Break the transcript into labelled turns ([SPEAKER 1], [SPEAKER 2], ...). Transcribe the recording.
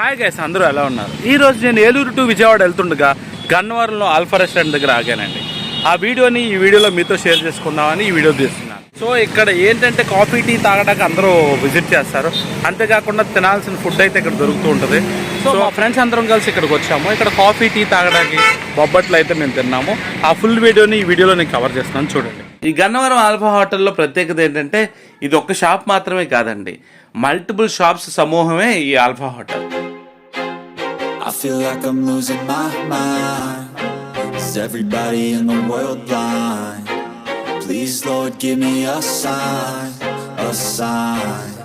[SPEAKER 1] Hi guys, అందరూ ఎలా ఉన్నారు? ఈరోజు నేను ఏలూరు టు విజయవాడ వెళ్తుండగా గన్నవరంలో ఆల్ఫా రెస్టారెంట్ దగ్గర ఆగానండి. ఆ వీడియోని ఈ వీడియోలో మీతో షేర్ చేసుకుందామని ఈ వీడియో తీస్తున్నాను. సో ఇక్కడ ఏంటంటే కాఫీ టీ తాగడానికి అందరూ విజిట్ చేస్తారు. అంతేకాకుండా తినాల్సిన ఫుడ్ అయితే ఇక్కడ దొరుకుతూ ఉంటుంది. సో మా ఫ్రెండ్స్ అందరం కలిసి ఇక్కడికి వచ్చాము. ఇక్కడ కాఫీ టీ తాగడానికి బొబ్బట్లు అయితే మేము తిన్నాము. ఆ ఫుల్ వీడియోని ఈ వీడియోలో నేను కవర్ చేస్తున్నాను, చూడండి. ఈ గన్నవరం ఆల్ఫా హోటల్లో ప్రత్యేకత ఏంటంటే ఇది ఒక్క షాప్ మాత్రమే కాదండి, మల్టిపుల్ షాప్స్ సమూహమే ఈ alpha hotel.
[SPEAKER 2] I feel like I'm losing my mind. Is everybody in the world blind? Please Lord give me a sign, a sign.